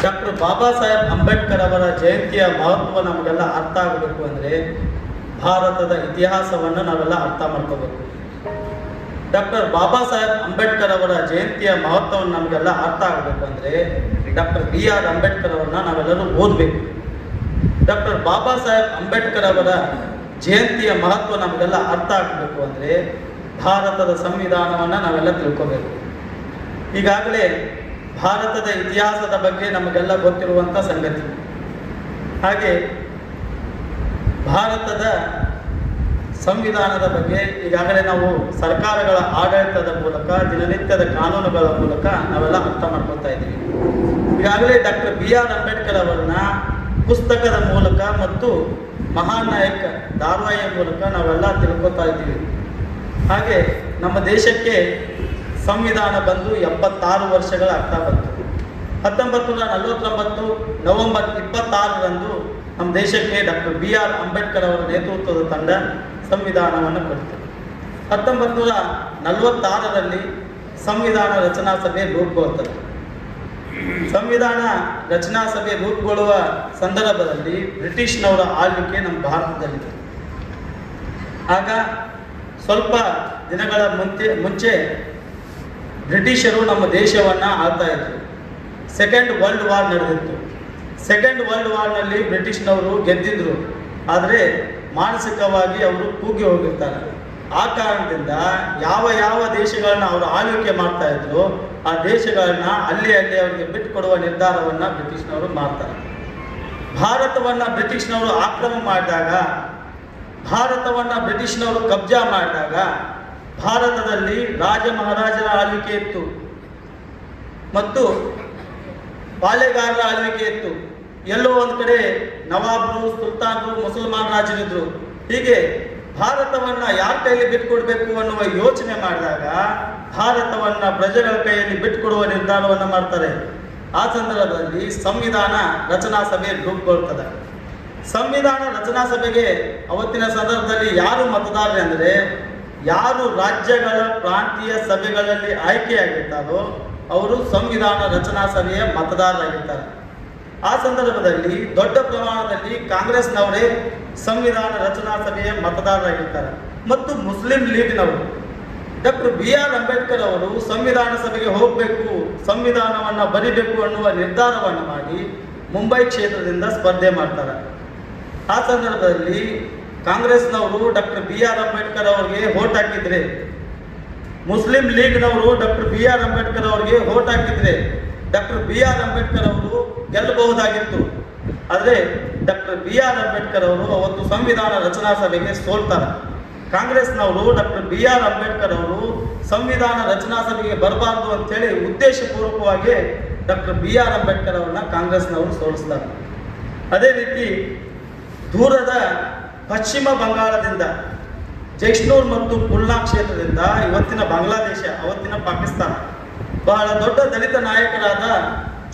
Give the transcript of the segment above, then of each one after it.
Doctor Baba Saheb Ambedkar ಅವರ ಜಯಂತಿಯ ಮಹತ್ವ ನಮಗೆಲ್ಲ ಅರ್ಥ ಆಗಬೇಕು ಅಂದರೆ ಭಾರತದ ಇತಿಹಾಸವನ್ನು ನಾವೆಲ್ಲ ಅರ್ಥ ಮಾಡ್ಕೋಬೇಕು. ಡಾಕ್ಟರ್ ಬಾಬಾ ಸಾಹೇಬ್ ಅಂಬೇಡ್ಕರ್ ಅವರ ಜಯಂತಿಯ ಮಹತ್ವವನ್ನು ನಮಗೆಲ್ಲ ಅರ್ಥ ಆಗಬೇಕು ಅಂದರೆ ಡಾಕ್ಟರ್ BR ಅಂಬೇಡ್ಕರ್ ಅವರನ್ನ ನಾವೆಲ್ಲರೂ ಓದಬೇಕು. ಡಾಕ್ಟರ್ ಬಾಬಾ ಸಾಹೇಬ್ ಅಂಬೇಡ್ಕರ್ ಅವರ ಜಯಂತಿಯ ಮಹತ್ವ ನಮಗೆಲ್ಲ ಅರ್ಥ ಆಗಬೇಕು ಅಂದರೆ ಭಾರತದ ಸಂವಿಧಾನವನ್ನು ನಾವೆಲ್ಲ ತಿಳ್ಕೋಬೇಕು. ಈಗಾಗಲೇ ಭಾರತದ ಇತಿಹಾಸದ ಬಗ್ಗೆ ನಮಗೆಲ್ಲ ಗೊತ್ತಿರುವಂಥ ಸಂಗತಿ. ಹಾಗೆ ಭಾರತದ ಸಂವಿಧಾನದ ಬಗ್ಗೆ ಈಗಾಗಲೇ ನಾವು ಸರ್ಕಾರಗಳ ಆಡಳಿತದ ಮೂಲಕ, ದಿನನಿತ್ಯದ ಕಾನೂನುಗಳ ಮೂಲಕ ನಾವೆಲ್ಲ ಅರ್ಥ ಮಾಡ್ಕೊತಾ ಇದ್ದೀವಿ. ಈಗಾಗಲೇ ಡಾಕ್ಟರ್ BR ಅಂಬೇಡ್ಕರ್ ಅವರನ್ನ ಪುಸ್ತಕದ ಮೂಲಕ ಮತ್ತು ಮಹಾನ್ ನಾಯಕ ಧಾರಾವಾಹಿಯ ಮೂಲಕ ನಾವೆಲ್ಲ ತಿಳ್ಕೊತಾ ಇದ್ದೀವಿ. ಹಾಗೆ ನಮ್ಮ ದೇಶಕ್ಕೆ ಸಂವಿಧಾನ ಬಂದು 76 ವರ್ಷಗಳ ಅರ್ಥ ಬಂತು. 1949 ನವೆಂಬರ್ 26ರಂದು ನಮ್ಮ ದೇಶಕ್ಕೆ ಡಾಕ್ಟರ್ BR ಅಂಬೇಡ್ಕರ್ ಅವರ ನೇತೃತ್ವದ ತಂಡ ಸಂವಿಧಾನವನ್ನು ಕೊಡ್ತು. 1946ರಲ್ಲಿ ಸಂವಿಧಾನ ರಚನಾ ಸಭೆ ರೂಪುಗೊಳ್ಳುತ್ತದೆ. ಸಂವಿಧಾನ ರಚನಾ ಸಭೆ ರೂಪುಗೊಳ್ಳುವ ಸಂದರ್ಭದಲ್ಲಿ ಬ್ರಿಟಿಷ್ನವರ ಆಳ್ವಿಕೆ ನಮ್ಮ ಭಾರತದಲ್ಲಿದೆ. ಆಗ ಸ್ವಲ್ಪ ದಿನಗಳ ಮುಂಚೆ ಬ್ರಿಟಿಷರು ನಮ್ಮ ದೇಶವನ್ನು ಆಳ್ತಾ ಇದ್ರು. ಸೆಕೆಂಡ್ ವರ್ಲ್ಡ್ ವಾರ್ ನಡೆದಿತ್ತು. ಸೆಕೆಂಡ್ ವರ್ಲ್ಡ್ ವಾರ್ನಲ್ಲಿ ಬ್ರಿಟಿಷ್ನವರು ಗೆದ್ದಿದ್ರು, ಆದರೆ ಮಾನಸಿಕವಾಗಿ ಅವರು ಕೂಗಿ ಹೋಗಿರ್ತಾರೆ. ಆ ಕಾರಣದಿಂದ ಯಾವ ದೇಶಗಳನ್ನ ಅವರು ಆಳ್ವಿಕೆ ಮಾಡ್ತಾ ಇದ್ರು ಆ ದೇಶಗಳನ್ನ ಅಲ್ಲಿ ಅವರಿಗೆ ಬಿಟ್ಟುಕೊಡುವ ನಿರ್ಧಾರವನ್ನು ಬ್ರಿಟಿಷ್ನವರು ಮಾಡ್ತಾರೆ. ಭಾರತವನ್ನು ಬ್ರಿಟಿಷ್ನವರು ಆಕ್ರಮಣ ಮಾಡಿದಾಗ, ಭಾರತವನ್ನು ಬ್ರಿಟಿಷ್ನವರು ಕಬ್ಜಾ ಮಾಡಿದಾಗ ಭಾರತದಲ್ಲಿ ರಾಜ ಮಹಾರಾಜರ ಆಳ್ವಿಕೆ ಇತ್ತು ಮತ್ತು ಪಾಳೆಗಾರರ ಆಳ್ವಿಕೆ ಇತ್ತು. ಎಲ್ಲೋ ಒಂದು ಕಡೆ ನವಾಬರು, ಸುಲ್ತಾನರು, ಮುಸಲ್ಮಾನ್ ರಾಜರಿದ್ರು. ಹೀಗೆ ಭಾರತವನ್ನು ಯಾರ ಕೈಯಲ್ಲಿ ಬಿಟ್ಟುಕೊಡ್ಬೇಕು ಅನ್ನುವ ಯೋಚನೆ ಮಾಡಿದಾಗ ಭಾರತವನ್ನು ಪ್ರಜೆಗಳ ಕೈಯಲ್ಲಿ ಬಿಟ್ಟುಕೊಡುವ ನಿರ್ಧಾರವನ್ನು ಮಾಡ್ತಾರೆ. ಆ ಸಂದರ್ಭದಲ್ಲಿ ಸಂವಿಧಾನ ರಚನಾ ಸಭೆ ರೂಪುಗೊಳ್ಳುತ್ತದೆ. ಸಂವಿಧಾನ ರಚನಾ ಸಭೆಗೆ ಅವತ್ತಿನ ಸಂದರ್ಭದಲ್ಲಿ ಯಾರು ಮತದಾರರು ಅಂದರೆ, ಯಾರು ರಾಜ್ಯಗಳ ಪ್ರಾಂತೀಯ ಸಭೆಗಳಲ್ಲಿ ಆಯ್ಕೆಯಾಗಿರ್ತಾರೋ ಅವರು ಸಂವಿಧಾನ ರಚನಾ ಸಭೆಯ ಮತದಾರರಾಗಿರ್ತಾರೆ. ಆ ಸಂದರ್ಭದಲ್ಲಿ ದೊಡ್ಡ ಪ್ರಮಾಣದಲ್ಲಿ ಕಾಂಗ್ರೆಸ್ನವರೇ ಸಂವಿಧಾನ ರಚನಾ ಸಭೆಯ ಮತದಾರರಾಗಿರ್ತಾರೆ ಮತ್ತು ಮುಸ್ಲಿಂ ಲೀಗ್ನವರು. ಡಾಕ್ಟರ್ BR ಅಂಬೇಡ್ಕರ್ ಅವರು ಸಂವಿಧಾನ ಸಭೆಗೆ ಹೋಗಬೇಕು, ಸಂವಿಧಾನವನ್ನು ಬರಿಬೇಕು ಅನ್ನುವ ನಿರ್ಧಾರವನ್ನು ಮಾಡಿ ಮುಂಬೈ ಕ್ಷೇತ್ರದಿಂದ ಸ್ಪರ್ಧೆ ಮಾಡ್ತಾರೆ. ಆ ಸಂದರ್ಭದಲ್ಲಿ ಕಾಂಗ್ರೆಸ್ನವರು ಡಾಕ್ಟರ್ BR ಅಂಬೇಡ್ಕರ್ ಅವರಿಗೆ ವೋಟ್ ಹಾಕಿದ್ರೆ, ಮುಸ್ಲಿಂ ಲೀಗ್ನವರು ಡಾಕ್ಟರ್ BR ಅಂಬೇಡ್ಕರ್ ಅವರಿಗೆ ವೋಟ್ ಹಾಕಿದ್ರೆ ಡಾಕ್ಟರ್ BR ಅಂಬೇಡ್ಕರ್ ಅವರು ಗೆಲ್ಲಬಹುದಾಗಿತ್ತು. ಆದರೆ ಡಾಕ್ಟರ್ BR ಅಂಬೇಡ್ಕರ್ ಅವರು ಅವತ್ತು ಸಂವಿಧಾನ ರಚನಾ ಸಭೆಗೆ ಸೋಲ್ತಾರೆ. ಕಾಂಗ್ರೆಸ್ನವರು ಡಾಕ್ಟರ್ BR ಅಂಬೇಡ್ಕರ್ ಅವರು ಸಂವಿಧಾನ ರಚನಾ ಸಭೆಗೆ ಬರಬಾರ್ದು ಅಂತೇಳಿ ಉದ್ದೇಶಪೂರ್ವಕವಾಗಿ ಡಾಕ್ಟರ್ BR ಅಂಬೇಡ್ಕರ್ ಅವರನ್ನ ಕಾಂಗ್ರೆಸ್ನವರು ಸೋಲಿಸ್ತಾರೆ. ಅದೇ ರೀತಿ ದೂರದ ಪಶ್ಚಿಮ ಬಂಗಾಳದಿಂದ ಜೈಷ್ಣೂರ್ ಮತ್ತು ಪುಲ್ನಾ ಕ್ಷೇತ್ರದಿಂದ ಇವತ್ತಿನ ಬಾಂಗ್ಲಾದೇಶ, ಅವತ್ತಿನ ಪಾಕಿಸ್ತಾನ, ಬಹಳ ದೊಡ್ಡ ದಲಿತ ನಾಯಕರಾದ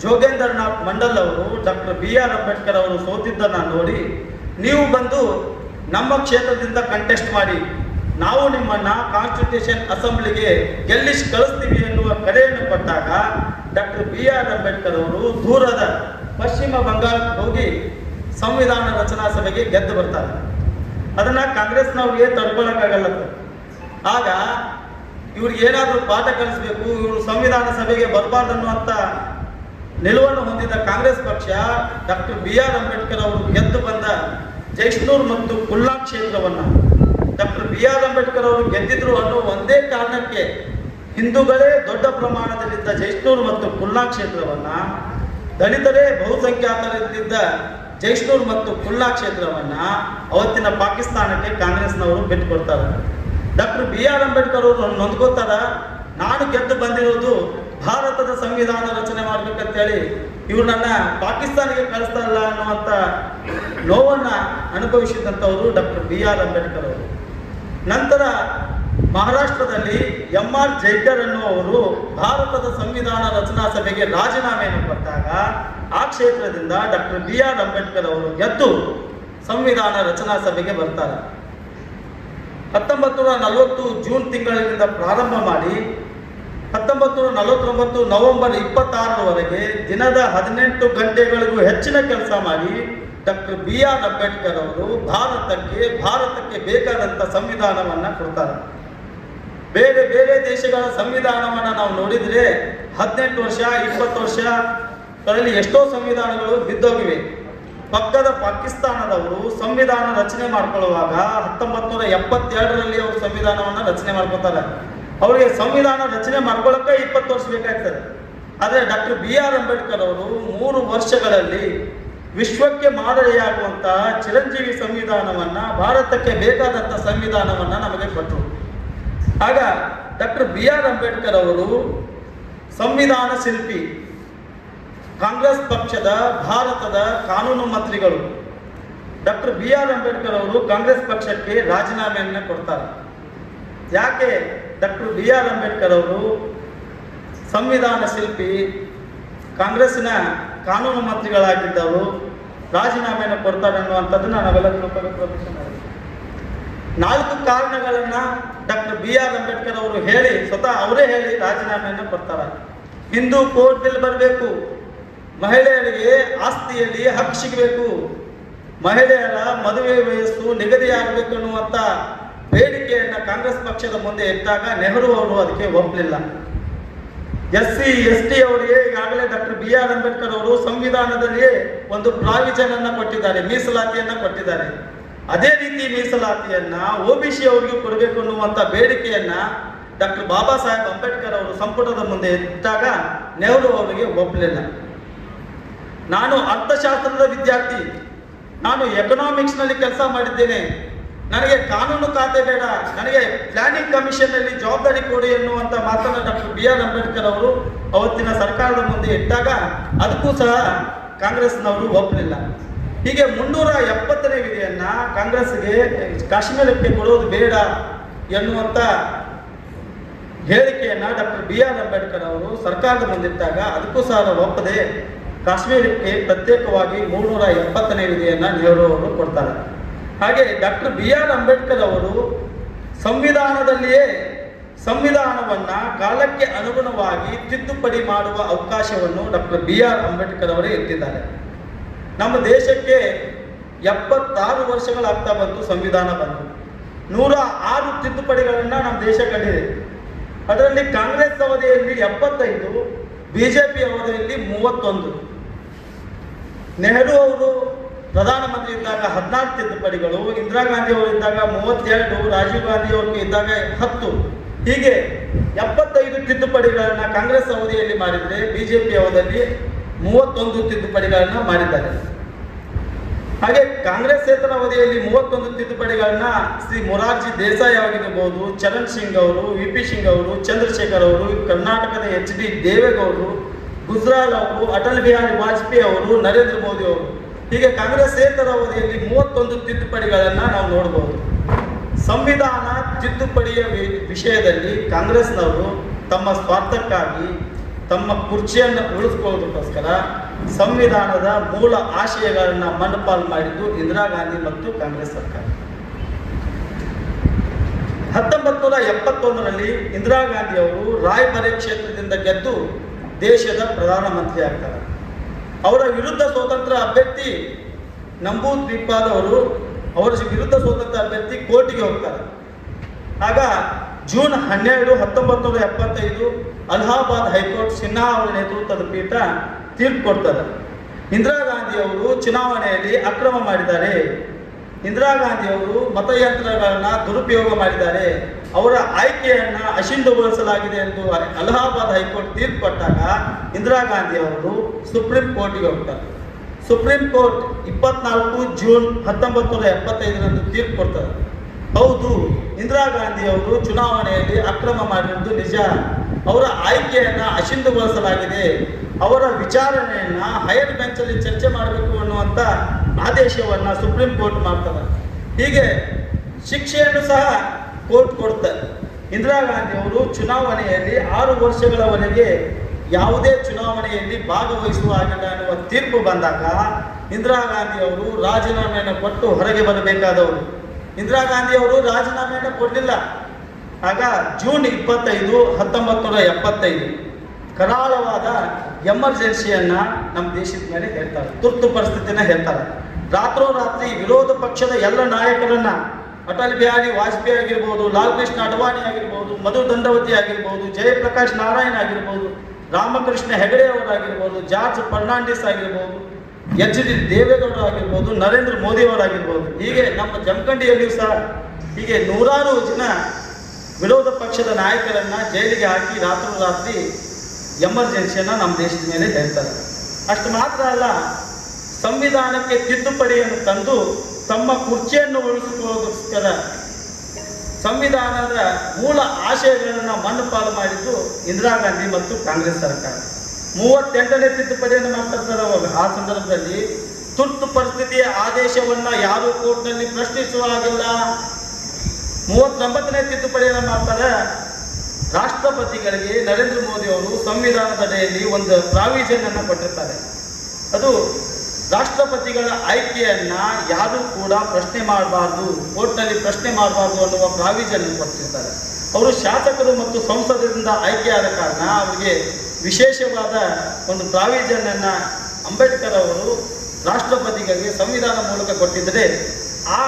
ಜೋಗೇಂದ್ರನಾಥ್ ಮಂಡಲ್ ಅವರು ಡಾಕ್ಟರ್ BR ಅಂಬೇಡ್ಕರ್ ಅವರು ಸೋತಿದ್ದನ್ನು ನೋಡಿ, ನೀವು ಬಂದು ನಮ್ಮ ಕ್ಷೇತ್ರದಿಂದ ಕಂಟೆಸ್ಟ್ ಮಾಡಿ, ನಾವು ನಿಮ್ಮನ್ನು ಕಾನ್ಸ್ಟಿಟ್ಯೂಷನ್ ಅಸೆಂಬ್ಲಿಗೆ ಗೆಲ್ಲಿಸಿ ಕಳಿಸ್ತೀವಿ ಎನ್ನುವ ಕರೆಯನ್ನು ಕೊಟ್ಟಾಗ ಡಾಕ್ಟರ್ BR ಅಂಬೇಡ್ಕರ್ ಅವರು ದೂರದ ಪಶ್ಚಿಮ ಬಂಗಾಳಕ್ಕೆ ಹೋಗಿ ಸಂವಿಧಾನ ರಚನಾ ಸಭೆಗೆ ಗೆದ್ದು ಬರ್ತಾರೆ. ಅದನ್ನು ಕಾಂಗ್ರೆಸ್ನವ್ರಿಗೆ ತಡ್ಕೊಳ್ಳೋಕ್ಕಾಗಲ್ಲ. ಆಗ ಇವ್ರಿಗೆ ಏನಾದರೂ ಪಾಠ ಕಲಿಸಬೇಕು, ಇವರು ಸಂವಿಧಾನ ಸಭೆಗೆ ಬರಬಾರ್ದು ಅನ್ನುವಂಥ ನಿಲುವನ್ನು ಹೊಂದಿದ ಕಾಂಗ್ರೆಸ್ ಪಕ್ಷ ಡಾಕ್ಟರ್ BR ಅಂಬೇಡ್ಕರ್ ಅವರು ಗೆದ್ದು ಬಂದ ಜೈಷ್ಣೂರ್ ಮತ್ತು ಪುಲ್ನಾ ಕ್ಷೇತ್ರವನ್ನು ಡಾಕ್ಟರ್ BR ಅಂಬೇಡ್ಕರ್ ಅವರು ಗೆದ್ದಿದ್ರು ಅನ್ನೋ ಒಂದೇ ಕಾರಣಕ್ಕೆ ಹಿಂದೂಗಳೇ ದೊಡ್ಡ ಪ್ರಮಾಣದಲ್ಲಿದ್ದ ಜೈಷ್ಣೂರ್ ಮತ್ತು ಪುಲ್ನಾ ಕ್ಷೇತ್ರವನ್ನು, ದಲಿತರೇ ಬಹುಸಂಖ್ಯಾತರಿದ್ದ ಜೈಷ್ಣೂರ್ ಮತ್ತು ಪುಲ್ನಾ ಕ್ಷೇತ್ರವನ್ನು ಅವತ್ತಿನ ಪಾಕಿಸ್ತಾನಕ್ಕೆ ಕಾಂಗ್ರೆಸ್ನವರು ಬಿಟ್ಟುಕೊಡ್ತಾರೆ. ಡಾಕ್ಟರ್ BR ಅಂಬೇಡ್ಕರ್ ಅವರು ನೊಂದ್ಕೋತಾರ, ನಾನು ಗೆದ್ದು ಬಂದಿರೋದು ಭಾರತದ ಸಂವಿಧಾನ ರಚನೆ ಮಾಡ್ಬೇಕಂತೇಳಿ ಇವ್ರು ನನ್ನ ಪಾಕಿಸ್ತಾನಿಗೆ ಕಳಿಸ್ತಾರಲ್ಲ ಅನ್ನುವಂಥ ನೋವನ್ನು ಅನುಭವಿಸಿದಂಥವರು ಡಾಕ್ಟರ್ BR ಅಂಬೇಡ್ಕರ್ ಅವರು. ನಂತರ ಮಹಾರಾಷ್ಟ್ರದಲ್ಲಿ MR ಜೈಕರ್ ಅನ್ನುವರು ಭಾರತದ ಸಂವಿಧಾನ ರಚನಾ ಸಭೆಗೆ ರಾಜೀನಾಮೆಯನ್ನು ಕೊಟ್ಟಾಗ ಆ ಕ್ಷೇತ್ರದಿಂದ ಡಾಕ್ಟರ್ BR ಅಂಬೇಡ್ಕರ್ ಅವರು ಗೆದ್ದು ಸಂವಿಧಾನ ರಚನಾ ಸಭೆಗೆ ಬರ್ತಾರೆ. 1940 ಜೂನ್ ತಿಂಗಳಿನಿಂದ ಪ್ರಾರಂಭ ಮಾಡಿ 1949 ನವೆಂಬರ್ 26ರವರೆಗೆ ದಿನದ 18 ಗಂಟೆಗಳಿಗೂ ಹೆಚ್ಚಿನ ಕೆಲಸ ಮಾಡಿ ಡಾಕ್ಟರ್ BR ಅಂಬೇಡ್ಕರ್ ಅವರು ಭಾರತಕ್ಕೆ ಬೇಕಾದಂಥ ಸಂವಿಧಾನವನ್ನು ಕೊಡ್ತಾರೆ. ಬೇರೆ ಬೇರೆ ದೇಶಗಳ ಸಂವಿಧಾನವನ್ನು ನಾವು ನೋಡಿದರೆ 18 ವರ್ಷ 20 ವರ್ಷಗಳಲ್ಲಿ ಎಷ್ಟೋ ಸಂವಿಧಾನಗಳು ಬಿದ್ದೋಗಿವೆ. ಪಕ್ಕದ ಪಾಕಿಸ್ತಾನದವರು ಸಂವಿಧಾನ ರಚನೆ ಮಾಡ್ಕೊಳ್ಳುವಾಗ 1972ರಲ್ಲಿ ಅವರು ಸಂವಿಧಾನವನ್ನು ರಚನೆ ಮಾಡ್ಕೊತಾರೆ. ಅವರಿಗೆ ಸಂವಿಧಾನ ರಚನೆ ಮಾಡ್ಕೊಳ್ಳೋಕೆ 20 ವರ್ಷ ಬೇಕಾಗ್ತದೆ. ಆದರೆ ಡಾಕ್ಟರ್ BR ಅಂಬೇಡ್ಕರ್ ಅವರು 3 ವರ್ಷಗಳಲ್ಲಿ ವಿಶ್ವಕ್ಕೆ ಮಾದರಿಯಾಗುವಂತಹ ಚಿರಂಜೀವಿ ಸಂವಿಧಾನವನ್ನು, ಭಾರತಕ್ಕೆ ಬೇಕಾದಂಥ ಸಂವಿಧಾನವನ್ನು ನಮಗೆ ಕೊಟ್ಟರು. ಆಗ ಡಾಕ್ಟರ್ BR ಅಂಬೇಡ್ಕರ್ ಅವರು ಸಂವಿಧಾನ ಶಿಲ್ಪಿ, ಕಾಂಗ್ರೆಸ್ ಪಕ್ಷದ ಭಾರತದ ಕಾನೂನು ಮಂತ್ರಿಗಳು. ಡಾಕ್ಟರ್ BR ಅಂಬೇಡ್ಕರ್ ಅವರು ಕಾಂಗ್ರೆಸ್ ಪಕ್ಷಕ್ಕೆ ರಾಜೀನಾಮೆಯನ್ನು ಕೊಡ್ತಾರೆ. ಯಾಕೆ ಡಾಕ್ಟರ್ BR ಅಂಬೇಡ್ಕರ್ ಅವರು ಸಂವಿಧಾನ ಶಿಲ್ಪಿ, ಕಾಂಗ್ರೆಸ್ಸಿನ ಕಾನೂನು ಮಂತ್ರಿಗಳಾಗಿದ್ದವರು ರಾಜೀನಾಮೆಯನ್ನು ಕೊಡ್ತಾರೆ ಅನ್ನುವಂಥದ್ದನ್ನು ನಾವೆಲ್ಲ ತಿಳ್ಕೊಳ್ಳೋಕೆ ಪ್ರಯತ್ನ ಮಾಡಿದ್ವಿ. 4 ಕಾರಣಗಳನ್ನು ಡಾಕ್ಟರ್ BR ಅಂಬೇಡ್ಕರ್ ಅವರು ಸ್ವತಃ ಅವರೇ ಹೇಳಿ ರಾಜೀನಾಮೆಯನ್ನು ಕೊಡ್ತಾರೆ. ಹಿಂದೂ ಕೋರ್ಟ್ ಬಿಲ್ ಬರಬೇಕು, ಮಹಿಳೆಯರಿಗೆ ಆಸ್ತಿಯಲ್ಲಿ ಹಕ್ಕು ಸಿಗಬೇಕು, ಮಹಿಳೆಯರ ಮದುವೆ ವಯಸ್ಸು ನಿಗದಿಯಾಗಬೇಕು ಅನ್ನುವಂಥ ಬೇಡಿಕೆಯನ್ನು ಕಾಂಗ್ರೆಸ್ ಪಕ್ಷದ ಮುಂದೆ ಇಟ್ಟಾಗ ನೆಹರು ಅವರು ಅದಕ್ಕೆ ಒಪ್ಪಲಿಲ್ಲ. SC ST ಅವರಿಗೆ ಈಗಾಗಲೇ ಡಾಕ್ಟರ್ BR ಅಂಬೇಡ್ಕರ್ ಅವರು ಸಂವಿಧಾನದಲ್ಲಿಯೇ ಒಂದು ಪ್ರಾವಿಷನ್ ಅನ್ನು ಕೊಟ್ಟಿದ್ದಾರೆ, ಮೀಸಲಾತಿಯನ್ನು ಕೊಟ್ಟಿದ್ದಾರೆ. ಅದೇ ರೀತಿ ಮೀಸಲಾತಿಯನ್ನ OBC ಅವರಿಗೆ ಕೊಡಬೇಕು ಅನ್ನುವಂಥ ಬೇಡಿಕೆಯನ್ನ ಡಾಕ್ಟರ್ ಬಾಬಾ ಸಾಹೇಬ್ ಅಂಬೇಡ್ಕರ್ ಅವರು ಸಂಪುಟದ ಮುಂದೆ ಇಟ್ಟಾಗ ನೆಹರು ಅವರಿಗೆ ಒಪ್ಪಲಿಲ್ಲ. ನಾನು ಅರ್ಥಶಾಸ್ತ್ರದ ವಿದ್ಯಾರ್ಥಿ, ನಾನು ಎಕನಾಮಿಕ್ಸ್ನಲ್ಲಿ ಕೆಲಸ ಮಾಡಿದ್ದೇನೆ, ನನಗೆ ಕಾನೂನು ಖಾತೆ ಬೇಡ, ನನಗೆ ಪ್ಲಾನಿಂಗ್ ಕಮಿಷನ್ನಲ್ಲಿ ಜವಾಬ್ದಾರಿ ಕೊಡಿ ಎನ್ನುವಂಥ ಮಾತನ್ನು ಡಾಕ್ಟರ್ BR ಅಂಬೇಡ್ಕರ್ ಅವರು ಅವತ್ತಿನ ಸರ್ಕಾರದ ಮುಂದೆ ಇಟ್ಟಾಗ ಅದಕ್ಕೂ ಸಹ ಕಾಂಗ್ರೆಸ್ನವರು ಒಪ್ಪಲಿಲ್ಲ. ಹೀಗೆ 370ನೇ ವಿಧಿಯನ್ನ ಕಾಂಗ್ರೆಸ್ಗೆ ಕಾಶ್ಮೀರಕ್ಕೆ ಕೊಡೋದು ಬೇಡ ಎನ್ನುವಂಥ ಹೇಳಿಕೆಯನ್ನ ಡಾಕ್ಟರ್ BR ಅಂಬೇಡ್ಕರ್ ಅವರು ಸರ್ಕಾರದ ಮುಂದಿಟ್ಟಾಗ ಅದಕ್ಕೂ ಸಹ ಒಪ್ಪದೆ ಕಾಶ್ಮೀರಕ್ಕೆ ಪ್ರತ್ಯೇಕವಾಗಿ 370ನೇ ವಿಧಿಯನ್ನ ನೆಹರು ಅವರು ಕೊಡ್ತಾರೆ. ಹಾಗೆ ಡಾಕ್ಟರ್ BR ಅಂಬೇಡ್ಕರ್ ಅವರು ಸಂವಿಧಾನದಲ್ಲಿಯೇ ಸಂವಿಧಾನವನ್ನ ಕಾಲಕ್ಕೆ ಅನುಗುಣವಾಗಿ ತಿದ್ದುಪಡಿ ಮಾಡುವ ಅವಕಾಶವನ್ನು ಡಾಕ್ಟರ್ BR ಅಂಬೇಡ್ಕರ್ ಅವರೇ ಇಟ್ಟಿದ್ದಾರೆ. ನಮ್ಮ ದೇಶಕ್ಕೆ 76 ವರ್ಷಗಳಾಗ್ತಾ ಬಂತು ಸಂವಿಧಾನ ಬಂದು, 106 ತಿದ್ದುಪಡಿಗಳನ್ನು ನಮ್ಮ ದೇಶ ಕಂಡಿದೆ. ಅದರಲ್ಲಿ ಕಾಂಗ್ರೆಸ್ ಅವಧಿಯಲ್ಲಿ 75, BJP ಅವಧಿಯಲ್ಲಿ 31. ನೆಹರು ಅವರು ಪ್ರಧಾನಮಂತ್ರಿ ಇದ್ದಾಗ 14 ತಿದ್ದುಪಡಿಗಳು, ಇಂದಿರಾ ಗಾಂಧಿ ಅವರು ಇದ್ದಾಗ 32, ರಾಜೀವ್ ಗಾಂಧಿ ಅವರು ಇದ್ದಾಗ 10. ಹೀಗೆ 75 ತಿದ್ದುಪಡಿಗಳನ್ನು ಕಾಂಗ್ರೆಸ್ ಅವಧಿಯಲ್ಲಿ ಮಾಡಿದರೆ BJP ಅವಧಿಯಲ್ಲಿ 31 ತಿದ್ದುಪಡಿಗಳನ್ನು ಮಾಡಿದ್ದಾರೆ. ಹಾಗೆ ಕಾಂಗ್ರೆಸ್ಸೇತರ ಅವಧಿಯಲ್ಲಿ 31 ತಿದ್ದುಪಡಿಗಳನ್ನ ಶ್ರೀ ಮೊರಾರ್ಜಿ ದೇಸಾಯಿ ಆಗಿರಬಹುದು, ಚರಣ್ ಸಿಂಗ್ ಅವರು, VP ಸಿಂಗ್ ಅವರು, ಚಂದ್ರಶೇಖರ್ ಅವರು, ಕರ್ನಾಟಕದ HD ದೇವೇಗೌಡರು, ಗುಜರಾಲ್ ಅವರು, ಅಟಲ್ ಬಿಹಾರಿ ವಾಜಪೇಯಿ ಅವರು, ನರೇಂದ್ರ ಮೋದಿ ಅವರು, ಹೀಗೆ ಕಾಂಗ್ರೆಸ್ಸೇತರ ಅವಧಿಯಲ್ಲಿ 31 ತಿದ್ದುಪಡಿಗಳನ್ನು ನಾವು ನೋಡಬಹುದು. ಸಂವಿಧಾನ ತಿದ್ದುಪಡಿಯ ವಿಷಯದಲ್ಲಿ ಕಾಂಗ್ರೆಸ್ನವರು ತಮ್ಮ ಸ್ವಾರ್ಥಕ್ಕಾಗಿ, ತಮ್ಮ ಕುರ್ಚಿಯನ್ನು ಉಳಿಸ್ಕೊಳ್ಳೋದಕ್ಕೋಸ್ಕರ ಸಂವಿಧಾನದ ಮೂಲ ಆಶಯಗಳನ್ನು ಮಣ್ಣಪಾಲು ಮಾಡಿದ್ದು ಇಂದಿರಾ ಗಾಂಧಿ ಮತ್ತು ಕಾಂಗ್ರೆಸ್ ಸರ್ಕಾರ. 1971ರಲ್ಲಿ ಇಂದಿರಾ ಗಾಂಧಿ ಅವರು ರಾಯ್ಬರೇಲಿ ಕ್ಷೇತ್ರದಿಂದ ಗೆದ್ದು ದೇಶದ ಪ್ರಧಾನಮಂತ್ರಿ ಆಗ್ತಾರೆ. ಅವರ ವಿರುದ್ಧ ಸ್ವತಂತ್ರ ಅಭ್ಯರ್ಥಿ ನಂಬೂದ್ ದ್ವೀಪಾಲ್ ಅವರು, ಅವರ ವಿರುದ್ಧ ಸ್ವತಂತ್ರ ಅಭ್ಯರ್ಥಿ ಕೋರ್ಟಿಗೆ ಹೋಗ್ತಾರೆ. ಆಗ ಜೂನ್ 12, 1975 ಅಲಹಾಬಾದ್ ಹೈಕೋರ್ಟ್ ಸಿನ್ಹಾ ಅವರ ನೇತೃತ್ವದ ಪೀಠ ತೀರ್ಪು ಕೊಡ್ತಾರೆ. ಇಂದಿರಾ ಗಾಂಧಿ ಅವರು ಚುನಾವಣೆಯಲ್ಲಿ ಅಕ್ರಮ ಮಾಡಿದ್ದಾರೆ, ಇಂದಿರಾ ಗಾಂಧಿ ಅವರು ಮತಯಂತ್ರಗಳನ್ನು ದುರುಪಯೋಗ ಮಾಡಿದ್ದಾರೆ, ಅವರ ಆಯ್ಕೆಯನ್ನು ಅಸಿಂಧುಗೊಳಿಸಲಾಗಿದೆ ಎಂದು ಅಲಹಾಬಾದ್ ಹೈಕೋರ್ಟ್ ತೀರ್ಪು ಕೊಟ್ಟಾಗ ಇಂದಿರಾ ಗಾಂಧಿ ಅವರು ಸುಪ್ರೀಂ ಕೋರ್ಟ್ಗೆ ಹೋಗ್ತಾರೆ. ಸುಪ್ರೀಂ ಕೋರ್ಟ್ 24 ಜೂನ್ 1975ರಂದು ತೀರ್ಪು ಕೊಡ್ತಾರೆ. ಹೌದು, ಇಂದಿರಾ ಗಾಂಧಿ ಅವರು ಚುನಾವಣೆಯಲ್ಲಿ ಅಕ್ರಮ ಮಾಡಿರುವುದು ನಿಜ, ಅವರ ಆಯ್ಕೆಯನ್ನು ಅಸಿಂಧುಗೊಳಿಸಲಾಗಿದೆ, ಅವರ ವಿಚಾರಣೆಯನ್ನು ಹೈಯರ್ ಬೆಂಚಲ್ಲಿ ಚರ್ಚೆ ಮಾಡಬೇಕು ಅನ್ನುವಂಥ ಆದೇಶವನ್ನು ಸುಪ್ರೀಂ ಕೋರ್ಟ್ ಮಾಡ್ತಾರೆ. ಹೀಗೆ ಶಿಕ್ಷೆಯನ್ನು ಸಹ ಕೋರ್ಟ್ ಕೊಡ್ತಾರೆ. ಇಂದಿರಾ ಗಾಂಧಿ ಅವರು ಚುನಾವಣೆಯಲ್ಲಿ 6 ವರ್ಷಗಳವರೆಗೆ ಯಾವುದೇ ಚುನಾವಣೆಯಲ್ಲಿ ಭಾಗವಹಿಸುವ ಹಾಗಿಲ್ಲ ಅನ್ನುವ ತೀರ್ಪು ಬಂದಾಗ ಇಂದಿರಾ ಗಾಂಧಿ ಅವರು ರಾಜೀನಾಮೆಯನ್ನು ಕೊಟ್ಟು ಹೊರಗೆ ಬರಬೇಕಾದವರು. ಇಂದಿರಾ ಗಾಂಧಿ ಅವರು ರಾಜೀನಾಮೆಯನ್ನು ಕೊಡಲಿಲ್ಲ. ಆಗ ಜೂನ್ 25, 1975 ಕರಾಳವಾದ ಎಮರ್ಜೆನ್ಸಿಯನ್ನ ನಮ್ಮ ದೇಶದ ಮೇಲೆ ಹೇಳ್ತಾರೆ, ತುರ್ತು ಪರಿಸ್ಥಿತಿನ ಹೇಳ್ತಾರೆ. ರಾತ್ರೋರಾತ್ರಿ ವಿರೋಧ ಪಕ್ಷದ ಎಲ್ಲ ನಾಯಕರನ್ನ, ಅಟಲ್ ಬಿಹಾರಿ ವಾಜಪೇಯಿ ಆಗಿರ್ಬೋದು, ಲಾಲ್ ಕೃಷ್ಣ ಅಡ್ವಾಣಿ ಆಗಿರ್ಬೋದು, ಮಧು ದಂಡವತಿ ಆಗಿರ್ಬೋದು, ಜಯಪ್ರಕಾಶ್ ನಾರಾಯಣ್ ಆಗಿರ್ಬೋದು, ರಾಮಕೃಷ್ಣ ಹೆಗಡೆ ಅವರಾಗಿರ್ಬೋದು, ಜಾರ್ಜ್ ಫರ್ನಾಂಡಿಸ್ ಆಗಿರ್ಬೋದು, ಎಚ್.ಡಿ. ದೇವೇಗೌಡ ಆಗಿರ್ಬೋದು, ನರೇಂದ್ರ ಮೋದಿ ಅವರಾಗಿರ್ಬೋದು, ಹೀಗೆ ನಮ್ಮ ಜಮಖಂಡಿಯಲ್ಲಿಯೂ ಸಹ ಹೀಗೆ ನೂರಾರು ಜನ ವಿರೋಧ ಪಕ್ಷದ ನಾಯಕರನ್ನ ಜೈಲಿಗೆ ಹಾಕಿ ರಾತ್ರೋರಾತ್ರಿ ಎಮರ್ಜೆನ್ಸಿಯನ್ನ ನಮ್ಮ ದೇಶದ ಮೇಲೆ ಹೇಳ್ತಾರೆ. ಅಷ್ಟು ಮಾತ್ರ ಅಲ್ಲ, ಸಂವಿಧಾನಕ್ಕೆ ತಿದ್ದುಪಡಿಯನ್ನು ತಂದು ತಮ್ಮ ಕುರ್ಚಿಯನ್ನು ಉಳಿಸಿಕೊಳ್ಳೋದಕ್ಕೋಸ್ಕರ ಸಂವಿಧಾನದ ಮೂಲ ಆಶಯಗಳನ್ನು ಮಣ್ಣುಪಾಲು ಮಾಡಿದ್ದು ಇಂದಿರಾ ಗಾಂಧಿ ಮತ್ತು ಕಾಂಗ್ರೆಸ್ ಸರ್ಕಾರ. 38ನೇ ತಿದ್ದುಪಡಿಯನ್ನು ಮಾತಾಡ್ತಾರೆ ಅವಾಗ. ಆ ಸಂದರ್ಭದಲ್ಲಿ ತುರ್ತು ಪರಿಸ್ಥಿತಿಯ ಆದೇಶವನ್ನ ಯಾರು ಕೋರ್ಟ್ನಲ್ಲಿ ಪ್ರಶ್ನಿಸುವ ಹಾಗಿಲ್ಲ. 39ನೇ ತಿದ್ದುಪಡಿಯನ್ನು ಮಾಡ್ತಾರೆ. ರಾಷ್ಟ್ರಪತಿಗಳಿಗೆ ನರೇಂದ್ರ ಮೋದಿ ಅವರು ಸಂವಿಧಾನದ ಅಡಿಯಲ್ಲಿ ಒಂದು ಪ್ರಾವಿಷನ್ ಅನ್ನು ಕೊಟ್ಟಿರ್ತಾರೆ. ಅದು ರಾಷ್ಟ್ರಪತಿಗಳ ಆಯ್ಕೆಯನ್ನ ಯಾರು ಕೂಡ ಪ್ರಶ್ನೆ ಮಾಡಬಾರ್ದು, ಕೋರ್ಟ್ನಲ್ಲಿ ಪ್ರಶ್ನೆ ಮಾಡಬಾರ್ದು ಅನ್ನುವ ಪ್ರಾವಿಷನ್ ಕೊಟ್ಟಿರ್ತಾರೆ. ಅವರು ಶಾಸಕರು ಮತ್ತು ಸಂಸದರಿಂದ ಆಯ್ಕೆಯಾದ ಕಾರಣ ಅವರಿಗೆ ವಿಶೇಷವಾದ ಒಂದು ಪ್ರಾವಿಷನ್ ಅನ್ನ ಅಂಬೇಡ್ಕರ್ ಅವರು ರಾಷ್ಟ್ರಪತಿಗಳಿಗೆ ಸಂವಿಧಾನ ಮೂಲಕ ಕೊಟ್ಟಿದ್ದರೆ ಆ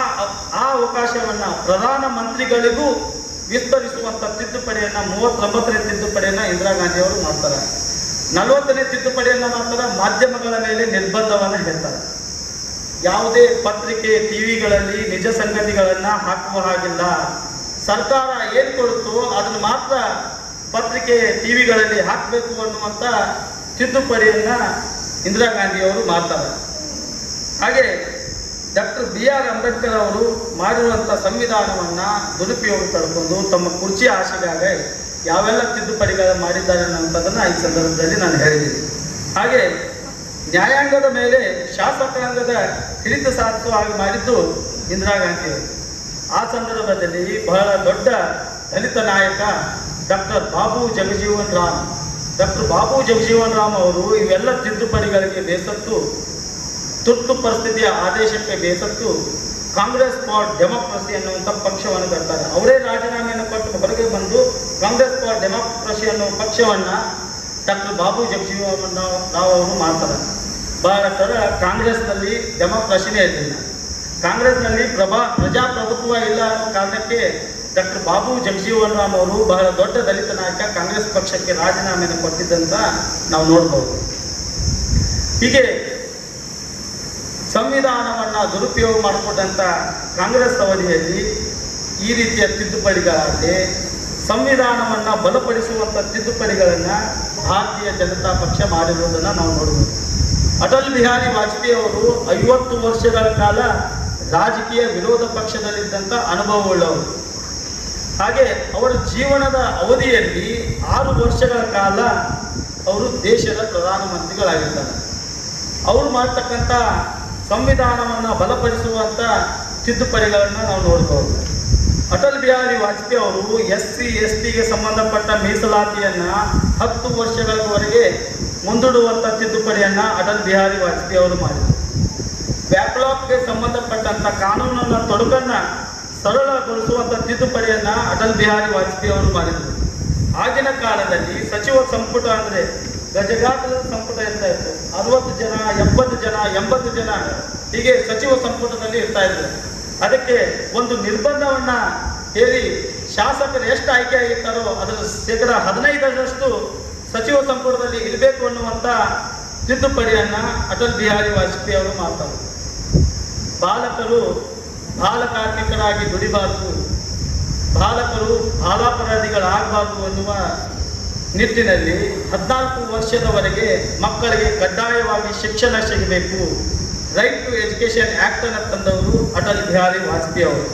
ಅವಕಾಶವನ್ನ ಪ್ರಧಾನ ಮಂತ್ರಿಗಳಿಗೂ ವಿಸ್ತರಿಸುವಂತ ತಿದ್ದುಪಡಿಯನ್ನ 39ನೇ ತಿದ್ದುಪಡಿಯನ್ನ ಇಂದಿರಾ ಗಾಂಧಿ ಅವರು ಮಾಡ್ತಾರೆ. 40ನೇ ತಿದ್ದುಪಡಿಯನ್ನ ಮಾಡ್ತಾರೆ. ಮಾಧ್ಯಮಗಳ ಮೇಲೆ ನಿರ್ಬಂಧವನ್ನ ಹೇಳ್ತಾರೆ. ಯಾವುದೇ ಪತ್ರಿಕೆ, ಟಿವಿಗಳಲ್ಲಿ ನಿಜ ಸಂಗತಿಗಳನ್ನ ಹಾಕುವ ಹಾಗಿಲ್ಲ. ಸರ್ಕಾರ ಏನ್ ಕೊಡುತ್ತೋ ಅದನ್ನು ಮಾತ್ರ ಪತ್ರಿಕೆ, ಟಿವಿಗಳಲ್ಲಿ ಹಾಕಬೇಕು ಅನ್ನುವಂತ ತಿದ್ದುಪಡಿಯನ್ನ ಇಂದಿರಾ ಗಾಂಧಿ ಅವರು ಮಾಡ್ತಾರೆ. ಹಾಗೆ ಡಾಕ್ಟರ್ B.R. ಅಂಬೇಡ್ಕರ್ ಅವರು ಮಾಡಿರುವಂಥ ಸಂವಿಧಾನವನ್ನ ದುರುಪಯೋಗ ಪಡ್ಕೊಂಡು ತಮ್ಮ ಕುರ್ಚಿ ಆಶೆಗಾಗಿ ಯಾವೆಲ್ಲ ತಿದ್ದುಪಡಿಗಳು ಮಾಡಿದ್ದಾರೆ ಅನ್ನುವಂಥದ್ದನ್ನು ಈ ಸಂದರ್ಭದಲ್ಲಿ ನಾನು ಹೇಳಿದ್ದೀನಿ. ಹಾಗೆ ನ್ಯಾಯಾಂಗದ ಮೇಲೆ ಶಾಸಕಾಂಗದ ಹಿಡಿತ ಸಾಧಿಸುವ ಹಾಗೆ ಮಾಡಿದ್ದು ಇಂದಿರಾ ಗಾಂಧಿ ಅವರು. ಆ ಸಂದರ್ಭದಲ್ಲಿ ಬಹಳ ದೊಡ್ಡ ದಲಿತ ನಾಯಕ ಡಾಕ್ಟರ್ ಬಾಬು ಜಗಜೀವನ್ ರಾಮ್. ಡಾಕ್ಟರ್ ಬಾಬು ಜಗಜೀವನ್ ರಾಮ್ ಅವರು ಇವೆಲ್ಲ ತಿದ್ದುಪಡಿಗಳಿಗೆ ಬೇಸತ್ತು, ತುರ್ತು ಪರಿಸ್ಥಿತಿಯ ಆದೇಶಕ್ಕೆ ಬೇಸತ್ತು ಕಾಂಗ್ರೆಸ್ ಫಾರ್ ಡೆಮೋಕ್ರಸಿ ಅನ್ನುವಂಥ ಪಕ್ಷವನ್ನು ಕಟ್ತಾರೆ. ಅವರೇ ರಾಜೀನಾಮೆಯನ್ನು ಕೊಟ್ಟು ಹೊರಗೆ ಬಂದು ಕಾಂಗ್ರೆಸ್ ಫಾರ್ ಡೆಮೋಕ್ರಸಿ ಅನ್ನುವ ಪಕ್ಷವನ್ನು ಡಾಕ್ಟರ್ ಬಾಬು ಜಗಜೀವನ್ ರಾವ್ ಅವರು ಮಾಡ್ತಾರೆ. ಬಹಳ ಸಲ ಕಾಂಗ್ರೆಸ್ನಲ್ಲಿ ಡೆಮೋಕ್ರಸಿನೇ ಇರಲಿಲ್ಲ. ಕಾಂಗ್ರೆಸ್ನಲ್ಲಿ ಪ್ರಜಾಪ್ರಭುತ್ವ ಇಲ್ಲ ಅನ್ನೋ ಕಾರಣಕ್ಕೆ ಡಾಕ್ಟರ್ ಬಾಬು ಜಗಜೀವನ್ ರಾಮ್ ಅವರು ಬಹಳ ದೊಡ್ಡ ದಲಿತ ನಾಯಕ ಕಾಂಗ್ರೆಸ್ ಪಕ್ಷಕ್ಕೆ ರಾಜೀನಾಮೆಯನ್ನು ಕೊಟ್ಟಿದ್ದಂತ ನಾವು ನೋಡ್ಬೋದು. ಹೀಗೆ ಸಂವಿಧಾನವನ್ನ ದುರುಪಯೋಗ ಮಾಡಿಕೊಂಡಂತ ಕಾಂಗ್ರೆಸ್ ಅವಧಿಯಲ್ಲಿ ಈ ರೀತಿಯ ತಿದ್ದುಪಡಿಗಳಾಗಲಿ, ಸಂವಿಧಾನವನ್ನ ಬಲಪಡಿಸುವಂತ ತಿದ್ದುಪಡಿಗಳನ್ನ ಭಾರತೀಯ ಜನತಾ ಪಕ್ಷ ಮಾಡಿರುವುದನ್ನು ನಾವು ನೋಡಬಹುದು. ಅಟಲ್ ಬಿಹಾರಿ ವಾಜಪೇಯಿ ಅವರು 50 ವರ್ಷಗಳ ಕಾಲ ರಾಜಕೀಯ ವಿರೋಧ ಪಕ್ಷದಲ್ಲಿದ್ದಂಥ ಅನುಭವವುಳ್ಳವರು. ಹಾಗೆ ಅವರ ಜೀವನದ ಅವಧಿಯಲ್ಲಿ 6 ವರ್ಷಗಳ ಕಾಲ ಅವರು ದೇಶದ ಪ್ರಧಾನಮಂತ್ರಿಗಳಾಗಿರ್ತಾರೆ. ಅವರು ಮಾಡ್ತಕ್ಕಂಥ ಸಂವಿಧಾನವನ್ನು ಬಲಪಡಿಸುವಂಥ ತಿದ್ದುಪಡಿಗಳನ್ನು ನಾವು ನೋಡ್ಬೋದು. ಅಟಲ್ ಬಿಹಾರಿ ವಾಜಪೇಯಿ ಅವರು SC STಗೆ ಸಂಬಂಧಪಟ್ಟ ಮೀಸಲಾತಿಯನ್ನು 10 ವರ್ಷಗಳವರೆಗೆ ಮುಂದೂಡುವಂಥ ತಿದ್ದುಪಡಿಯನ್ನು ಅಟಲ್ ಬಿಹಾರಿ ವಾಜಪೇಯಿ ಅವರು ಮಾಡಿದರು. ಬ್ಯಾಕ್ಲಾಗ್ಗೆ ಸಂಬಂಧಪಟ್ಟಂಥ ಕಾನೂನನ್ನು ತೊಡಕನ್ನು ಸರಳಗೊಳಿಸುವಂಥ ತಿದ್ದುಪಡಿಯನ್ನು ಅಟಲ್ ಬಿಹಾರಿ ವಾಜಪೇಯಿ ಅವರು ಮಾಡಿದರು. ಆಗಿನ ಕಾಲದಲ್ಲಿ ಸಚಿವ ಸಂಪುಟ ಅಂದರೆ ಗಜಗಾತ್ರದ ಸಂಪುಟ ಇರ್ತಾ ಇತ್ತು. 60 ಜನ, 70 ಜನ, 80 ಜನ ಹೀಗೆ ಸಚಿವ ಸಂಪುಟದಲ್ಲಿ ಇರ್ತಾ ಇದ್ರು. ಅದಕ್ಕೆ ಒಂದು ನಿರ್ಬಂಧವನ್ನ ಹೇರಿ ಶಾಸಕರು ಎಷ್ಟು ಆಯ್ಕೆ ಆಗಿರ್ತಾರೋ ಅದರ 15% ಸಚಿವ ಸಂಪುಟದಲ್ಲಿ ಇರಬೇಕು ಅನ್ನುವಂಥ ತಿದ್ದುಪಡಿಯನ್ನ ಅಟಲ್ ಬಿಹಾರಿ ವಾಜಪೇಯಿ ಅವರು ಮಾಡ್ತಾರೆ. ಬಾಲಕರು ಬಾಲ ಕಾರ್ಮಿಕರಾಗಿ ದುಡಿಬಾರದು, ಬಾಲಕರು ಬಾಲಾಪರಾಧಿಗಳಾಗಬಾರದು ಅನ್ನುವ ನಿಟ್ಟಿನಲ್ಲಿ 14 ವರ್ಷದವರೆಗೆ ಮಕ್ಕಳಿಗೆ ಕಡ್ಡಾಯವಾಗಿ ಶಿಕ್ಷಣ ಸಿಗಬೇಕು, ರೈಟ್ ಟು ಎಜುಕೇಶನ್ ಆಕ್ಟ್ ಅನ್ನು ತಂದವರು ಅಟಲ್ ಬಿಹಾರಿ ವಾಜಪೇಯಿ ಅವರು.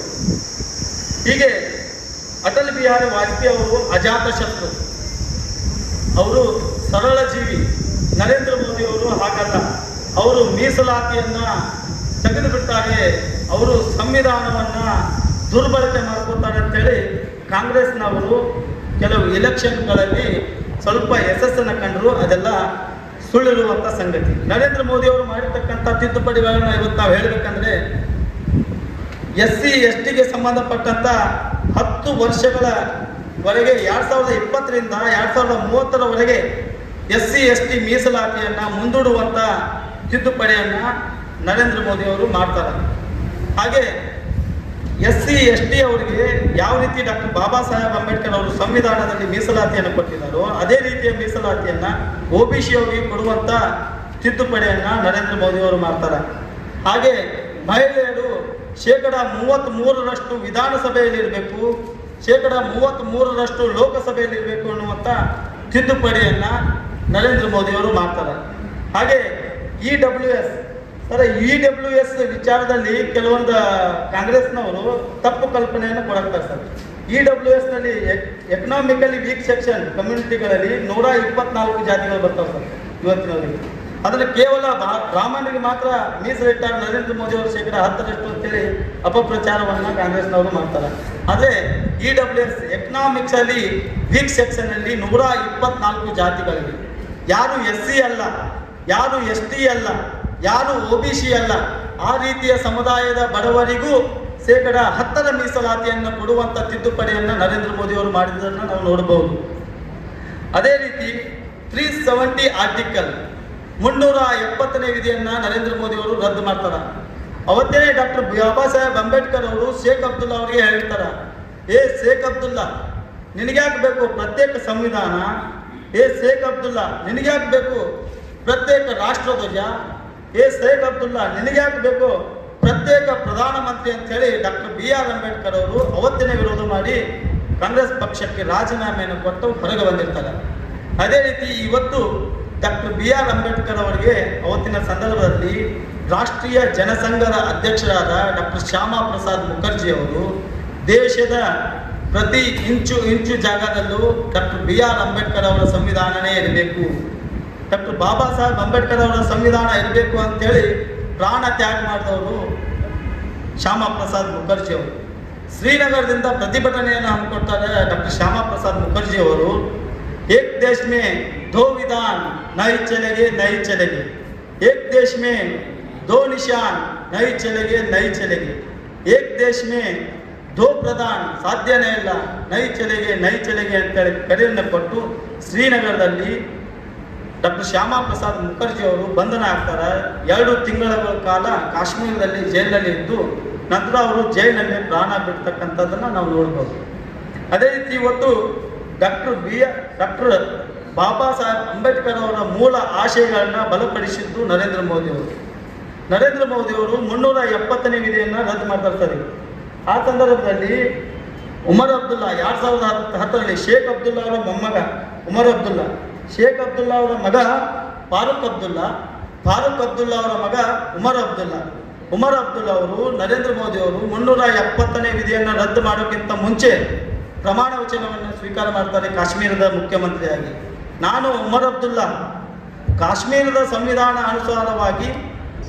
ಹೀಗೆ ಅಟಲ್ ಬಿಹಾರಿ ವಾಜಪೇಯಿ ಅವರು ಅಜಾತ ಶತ್ರು, ಅವರು ಸರಳ ಜೀವಿ. ನರೇಂದ್ರ ಮೋದಿ ಅವರು ಹಾಗಲ್ಲ, ಅವರು ಮೀಸಲಾತಿಯನ್ನ ತೆಗೆದು ಬಿಟ್ಟಾಗೆ ಅವರು ಸಂವಿಧಾನವನ್ನ ದುರ್ಬಳಕೆ ಮಾಡ್ಕೊತಾರೆ ಅಂತೇಳಿ ಕಾಂಗ್ರೆಸ್ನವರು ಕೆಲವು ಎಲೆಕ್ಷನ್ಗಳಲ್ಲಿ ಸ್ವಲ್ಪ ಯಶಸ್ಸನ್ನು ಕಂಡರು. ಅದೆಲ್ಲ ಸುಳ್ಳಿರುವಂಥ ಸಂಗತಿ. ನರೇಂದ್ರ ಮೋದಿ ಅವರು ಮಾಡಿರ್ತಕ್ಕಂಥ ತಿದ್ದುಪಡಿಗಳನ್ನ ಇವತ್ತು ನಾವು ಹೇಳಬೇಕಂದ್ರೆ SC STಗೆ ಸಂಬಂಧಪಟ್ಟಂಥ 10 ವರ್ಷಗಳ ವರೆಗೆ 2020ರಿಂದ 2030ರವರೆಗೆ SC/ST ಮೀಸಲಾತಿಯನ್ನು ಮುಂದೂಡುವಂಥ ತಿದ್ದುಪಡಿಯನ್ನು ನರೇಂದ್ರ ಮೋದಿ ಅವರು ಮಾಡ್ತಾರೆ. ಹಾಗೆ SC/ST ಅವರಿಗೆ ಯಾವ ರೀತಿ ಡಾಕ್ಟರ್ ಬಾಬಾ ಸಾಹೇಬ್ ಅಂಬೇಡ್ಕರ್ ಅವರು ಸಂವಿಧಾನದಲ್ಲಿ ಮೀಸಲಾತಿಯನ್ನು ಕೊಟ್ಟಿದ್ದಾರೋ ಅದೇ ರೀತಿಯ ಮೀಸಲಾತಿಯನ್ನು OBC ಅವರಿಗೆ ಕೊಡುವಂಥ ತಿದ್ದುಪಡಿಯನ್ನು ನರೇಂದ್ರ ಮೋದಿ ಅವರು ಮಾಡ್ತಾರೆ. ಹಾಗೆ ಮಹಿಳೆಯರು 33% ವಿಧಾನಸಭೆಯಲ್ಲಿ ಇರಬೇಕು, 33% ಲೋಕಸಭೆಯಲ್ಲಿ ಇರಬೇಕು ಅನ್ನುವಂಥ ತಿದ್ದುಪಡಿಯನ್ನು ನರೇಂದ್ರ ಮೋದಿ ಅವರು ಮಾಡ್ತಾರೆ. ಹಾಗೆ EWS EWS ವಿಚಾರದಲ್ಲಿ ಕೆಲವೊಂದು ಕಾಂಗ್ರೆಸ್ನವರು ತಪ್ಪು ಕಲ್ಪನೆಯನ್ನು ಕೊಡುತ್ತಾರೆ ಸರ್. EWSನಲ್ಲಿ ಎಕನಾಮಿಕಲಿ ವೀಕ್ ಸೆಕ್ಷನ್ ಕಮ್ಯುನಿಟಿಗಳಲ್ಲಿ 124 ಜಾತಿಗಳು ಬರ್ತಾವೆ ಸರ್ ಇವತ್ತಿನವರಿಗೆ. ಅದನ್ನು ಕೇವಲ ಬ್ರಾಹ್ಮಣರಿಗೆ ಮಾತ್ರ ಮೀಸಲಿಟ್ಟಾಗ ನರೇಂದ್ರ ಮೋದಿ ಅವರು 10% ಅಂತೇಳಿ ಅಪಪ್ರಚಾರವನ್ನು ಕಾಂಗ್ರೆಸ್ನವರು ಮಾಡ್ತಾರೆ. ಆದರೆ EWS ಎಕನಾಮಿಕ್ಸಲ್ಲಿ ವೀಕ್ ಸೆಕ್ಷನ್ನಲ್ಲಿ 124 ಜಾತಿಗಳಿವೆ. ಯಾರು SC ಅಲ್ಲ, ಯಾರು ST ಅಲ್ಲ, ಯಾರು OBC ಅಲ್ಲ, ಆ ರೀತಿಯ ಸಮುದಾಯದ ಬಡವರಿಗೂ 10% ಮೀಸಲಾತಿಯನ್ನು ಕೊಡುವಂಥ ತಿದ್ದುಪಡಿಯನ್ನು ನರೇಂದ್ರ ಮೋದಿ ಅವರು ಮಾಡಿದ್ದನ್ನು ನಾವು ನೋಡಬಹುದು. ಅದೇ ರೀತಿ 370 ಆರ್ಟಿಕಲ್ 370ನೇ ವಿಧಿಯನ್ನು ನರೇಂದ್ರ ಮೋದಿ ಅವರು ರದ್ದು ಮಾಡ್ತಾರೆ. ಅವತ್ತೇ ಡಾಕ್ಟರ್ ಬಾಬಾ ಸಾಹೇಬ್ ಅಂಬೇಡ್ಕರ್ ಅವರು ಶೇಖ್ ಅಬ್ದುಲ್ಲಾ ಅವರಿಗೆ ಹೇಳ್ತಾರೆ, ಶೇಖ್ ಅಬ್ದುಲ್ಲಾ ನಿನಗ್ಯಾಕೆ ಬೇಕು ಪ್ರತ್ಯೇಕ ಸಂವಿಧಾನ? ಶೇಖ್ ಅಬ್ದುಲ್ಲಾ ನಿನಗ್ಯಾಕೆ ಬೇಕು ಪ್ರತ್ಯೇಕ ರಾಷ್ಟ್ರಧ್ವಜ? ಶೇಖ್ ಅಬ್ದುಲ್ಲಾ ನಿನಗ್ಯಾಕೆ ಬೇಕು ಪ್ರತ್ಯೇಕ ಪ್ರಧಾನಮಂತ್ರಿ ಅಂತೇಳಿ ಡಾಕ್ಟರ್ BR ಅಂಬೇಡ್ಕರ್ ಅವರು ಅವತ್ತಿನ ವಿರೋಧ ಮಾಡಿ ಕಾಂಗ್ರೆಸ್ ಪಕ್ಷಕ್ಕೆ ರಾಜೀನಾಮೆಯನ್ನು ಕೊಟ್ಟು ಹೊರಗೆ ಬಂದಿರ್ತಾರೆ. ಅದೇ ರೀತಿ ಇವತ್ತು ಡಾಕ್ಟರ್ BR ಅಂಬೇಡ್ಕರ್ ಅವರಿಗೆ ಅವತ್ತಿನ ಸಂದರ್ಭದಲ್ಲಿ ರಾಷ್ಟ್ರೀಯ ಜನಸಂಘದ ಅಧ್ಯಕ್ಷರಾದ ಡಾಕ್ಟರ್ ಶ್ಯಾಮಾ ಪ್ರಸಾದ್ ಮುಖರ್ಜಿ ಅವರು ದೇಶದ ಪ್ರತಿ ಇಂಚು ಜಾಗದಲ್ಲೂ ಡಾಕ್ಟರ್ BR ಅಂಬೇಡ್ಕರ್ ಅವರ ಸಂವಿಧಾನನೇ ಇರಬೇಕು, ಡಾಕ್ಟರ್ ಬಾಬಾ ಸಾಹೇಬ್ ಅಂಬೇಡ್ಕರ್ ಅವರ ಸಂವಿಧಾನ ಇರಬೇಕು ಅಂತೇಳಿ ಪ್ರಾಣ ತ್ಯಾಗ ಮಾಡಿದವರು ಶ್ಯಾಮಾ ಪ್ರಸಾದ್ ಮುಖರ್ಜಿ ಅವರು. ಶ್ರೀನಗರದಿಂದ ಪ್ರತಿಭಟನೆಯನ್ನು ಹಮ್ಮಿಕೊಡ್ತಾರೆ ಡಾಕ್ಟರ್ ಶ್ಯಾಮಾ ಪ್ರಸಾದ್ ಮುಖರ್ಜಿ ಅವರು. एक देश में 2 विधान नहीं चलेंगे, एक देश में 2 निशान नहीं चलेंगे, एक देश में 2 प्रधान ಸಾಧ್ಯನೇ ಇಲ್ಲ, नहीं चलेंगे ಅಂತೇಳಿ ಕರೆಯನ್ನು ಕೊಟ್ಟು ಶ್ರೀನಗರದಲ್ಲಿ ಡಾಕ್ಟರ್ ಶ್ಯಾಮಾ ಪ್ರಸಾದ್ ಮುಖರ್ಜಿ ಅವರು ಬಂಧನ ಆಗ್ತಾರೆ. 2 ತಿಂಗಳ ಕಾಲ ಕಾಶ್ಮೀರದಲ್ಲಿ ಜೈಲಿನಲ್ಲಿ ಇದ್ದು ನಂತರ ಅವರು ಜೈಲಿನಲ್ಲಿ ಪ್ರಾಣ ಬಿಡ್ತಕ್ಕಂಥದ್ದನ್ನು ನಾವು ನೋಡ್ಬೋದು. ಅದೇ ರೀತಿ ಇವತ್ತು ಡಾಕ್ಟರ್ ಬಾಬಾ ಸಾಹೇಬ್ ಅಂಬೇಡ್ಕರ್ ಅವರ ಮೂಲ ಆಶಯಗಳನ್ನು ಬಲಪಡಿಸಿದ್ದು ನರೇಂದ್ರ ಮೋದಿ ಅವರು. 370ನೇ ವಿಧಿಯನ್ನು ರದ್ದು ಮಾಡ್ತಾರೆ. ಆ ಸಂದರ್ಭದಲ್ಲಿ ಉಮರ್ ಅಬ್ದುಲ್ಲಾ 2010ರಲ್ಲಿ ಶೇಖ್ ಅಬ್ದುಲ್ಲಾ ಅವರ ಮೊಮ್ಮಗ ಉಮರ್ ಅಬ್ದುಲ್ಲಾ, ಶೇಖ್ ಅಬ್ದುಲ್ಲಾ ಅವರ ಮಗ ಫಾರೂಕ್ ಅಬ್ದುಲ್ಲಾ ಅವರ ಮಗ ಉಮರ್ ಅಬ್ದುಲ್ಲಾ ಅವರು ನರೇಂದ್ರ ಮೋದಿ ಅವರು 370ನೇ ವಿಧಿಯನ್ನು ರದ್ದು ಮಾಡೋಕ್ಕಿಂತ ಮುಂಚೆ ಪ್ರಮಾಣ ವಚನವನ್ನು ಸ್ವೀಕಾರ ಮಾಡ್ತಾರೆ ಕಾಶ್ಮೀರದ ಮುಖ್ಯಮಂತ್ರಿಯಾಗಿ. ನಾನು ಉಮರ್ ಅಬ್ದುಲ್ಲಾ ಕಾಶ್ಮೀರದ ಸಂವಿಧಾನ ಅನುಸಾರವಾಗಿ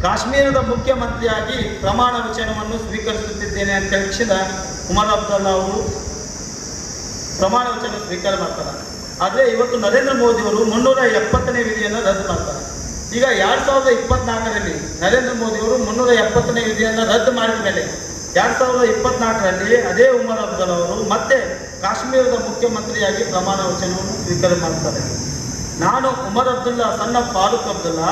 ಕಾಶ್ಮೀರದ ಮುಖ್ಯಮಂತ್ರಿಯಾಗಿ ಪ್ರಮಾಣ ವಚನವನ್ನು ಸ್ವೀಕರಿಸುತ್ತಿದ್ದೇನೆ ಅಂತ ಹೇಳಿದ ಉಮರ್ ಅಬ್ದುಲ್ಲಾ ಅವರು ಪ್ರಮಾಣ ವಚನ ಸ್ವೀಕಾರ ಮಾಡ್ತಾರೆ. ಆದರೆ ಇವತ್ತು ನರೇಂದ್ರ ಮೋದಿ ಅವರು 370ನೇ ವಿಧಿಯನ್ನು ರದ್ದು ಮಾಡ್ತಾರೆ. ಈಗ 2024ರಲ್ಲಿ ನರೇಂದ್ರ ಮೋದಿ ಅವರು 370ನೇ ವಿಧಿಯನ್ನು ರದ್ದು ಮಾಡಿದ ಮೇಲೆ 2024ರಲ್ಲಿ ಅದೇ ಉಮರ್ ಅಬ್ದುಲ್ಲಾ ಅವರು ಮತ್ತೆ ಕಾಶ್ಮೀರದ ಮುಖ್ಯಮಂತ್ರಿಯಾಗಿ ಪ್ರಮಾಣ ವಚನವನ್ನು ಸ್ವೀಕಾರ ಮಾಡ್ತಾರೆ. ನಾನು ಉಮರ್ ಅಬ್ದುಲ್ಲಾ ಸಣ್ಣ ಫಾರೂಕ್ ಅಬ್ದುಲ್ಲಾ,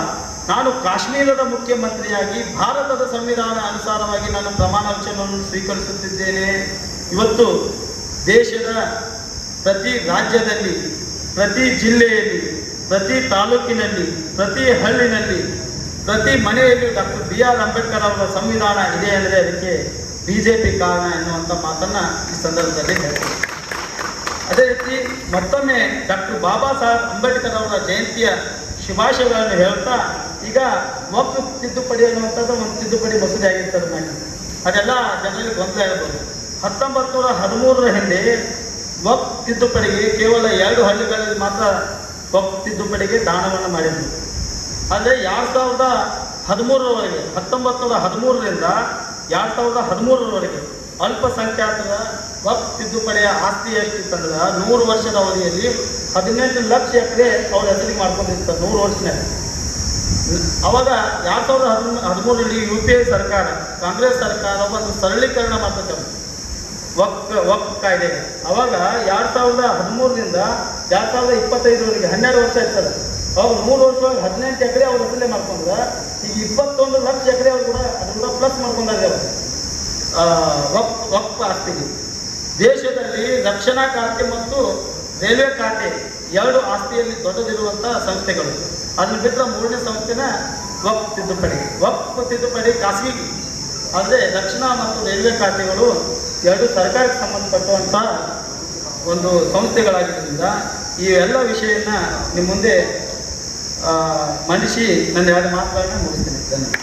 ನಾನು ಕಾಶ್ಮೀರದ ಮುಖ್ಯಮಂತ್ರಿಯಾಗಿ ಭಾರತದ ಸಂವಿಧಾನ ಅನುಸಾರವಾಗಿ ನಾನು ಪ್ರಮಾಣ ವಚನವನ್ನು ಸ್ವೀಕರಿಸುತ್ತಿದ್ದೇನೆ. ಇವತ್ತು ದೇಶದ ಪ್ರತಿ ರಾಜ್ಯದಲ್ಲಿ, ಪ್ರತಿ ಜಿಲ್ಲೆಯಲ್ಲಿ, ಪ್ರತಿ ತಾಲೂಕಿನಲ್ಲಿ, ಪ್ರತಿ ಹಳ್ಳಿನಲ್ಲಿ, ಪ್ರತಿ ಮನೆಯಲ್ಲಿ ಡಾಕ್ಟರ್ BR ಅಂಬೇಡ್ಕರ್ ಅವರ ಸಂವಿಧಾನ ಇದೆ ಅಂದರೆ ಅದಕ್ಕೆ BJP ಕಾರಣ ಎನ್ನುವಂಥ ಮಾತನ್ನು ಈ ಸಂದರ್ಭದಲ್ಲಿ ಹೇಳ್ತಾರೆ. ಅದೇ ರೀತಿ ಮತ್ತೊಮ್ಮೆ ಡಾಕ್ಟರ್ ಬಾಬಾ ಸಾಹೇಬ್ ಅಂಬೇಡ್ಕರ್ ಅವರ ಜಯಂತಿಯ ಶುಭಾಶಯಗಳನ್ನು ಹೇಳ್ತಾ, ಈಗ ವಕ್ಫ್ ತಿದ್ದುಪಡಿ ಅನ್ನುವಂಥದ್ದು ಒಂದು ತಿದ್ದುಪಡಿ ಮಸೂದೆ ಆಗಿರ್ತದೆ ಮಾಡಿ, ಅದೆಲ್ಲ ಜನರಿಗೆ ಗೊಂದಲ ಇರ್ಬೋದು. 1913ರ ಹಿಂದೆ ವಕ್ಫ್ ತಿದ್ದುಪಡಿಗೆ ಕೇವಲ 2 ಹಳ್ಳಿಗಳಲ್ಲಿ ಮಾತ್ರ ವಕ್ಫ್ ತಿದ್ದುಪಡಿಗೆ ದಾನವನ್ನು ಮಾಡಿದರು. ಆದರೆ 2013ರವರೆಗೆ 1913ರಿಂದ 2013ರವರೆಗೆ ಅಲ್ಪಸಂಖ್ಯಾತರ ವಕ್ಫ್ ತಿದ್ದುಪಡಿಯ ಆಸ್ತಿ ಎಷ್ಟಿತ್ತಂದ್ರೆ 100 ವರ್ಷದ ಅವಧಿಯಲ್ಲಿ 18 ಲಕ್ಷ ಎಕರೆ ಅವ್ರ ಹೆಸರಿಗೆ ಮಾಡ್ಕೊಂಡಿರ್ತಾರೆ 100 ವರ್ಷನಾಗ. ಅವಾಗ 2013ರಲ್ಲಿ UPA ಸರ್ಕಾರ, ಕಾಂಗ್ರೆಸ್ ಸರ್ಕಾರ ಒಂದು ಸರಳೀಕರಣ ಮಾಡ್ತದೆ. ವಕ್ಫ್ ಕಾಯ್ದೆ. ಅವಾಗ 2013ರಿಂದ 2025ವರೆಗೆ 12 ವರ್ಷ ಇರ್ತದೆ. ಅವಾಗ 3 ವರ್ಷ 18 ಎಕರೆ ಅವ್ರು ಹೆಸರಲ್ಲೇ ಮಾಡ್ಕೊಂಡ್ರೆ, ಈಗ 21 ಲಕ್ಷ ಎಕರೆ ಅವ್ರು ಕೂಡ ಅದ್ರ ಕೂಡ ಪ್ಲಸ್ ಮಾಡ್ಕೊಂಡಿದ್ದಾರೆ ವಕ್ಫ್ ಆಸ್ತಿಗೆ. ದೇಶದಲ್ಲಿ ರಕ್ಷಣಾ ಖಾತೆ ಮತ್ತು ರೈಲ್ವೆ ಖಾತೆ 2 ಆಸ್ತಿಯಲ್ಲಿ ದೊಡ್ಡದಿರುವಂಥ ಸಂಸ್ಥೆಗಳು. ಅದನ್ನು ಬಿಟ್ಟರೆ 3ನೇ ಸಂಸ್ಥೆನ ವಕ್ಫ್ ತಿದ್ದುಪಡಿ ಖಾಸಗಿ. ಆದರೆ ರಕ್ಷಣಾ ಮತ್ತು ರೈಲ್ವೆ ಖಾತೆಗಳು 2 ಸರ್ಕಾರಕ್ಕೆ ಸಂಬಂಧಪಟ್ಟುವಂಥ ಒಂದು ಸಂಸ್ಥೆಗಳಾಗಿದ್ದರಿಂದ ಈ ಎಲ್ಲ ವಿಷಯನ ನಿಮ್ಮ ಮುಂದೆ ಮಂಡಿಸಿ ನನ್ನ 2 ಮಾತುಗಳನ್ನ ಮುಗಿಸ್ತೀನಿ. ಧನ್ಯವಾದ.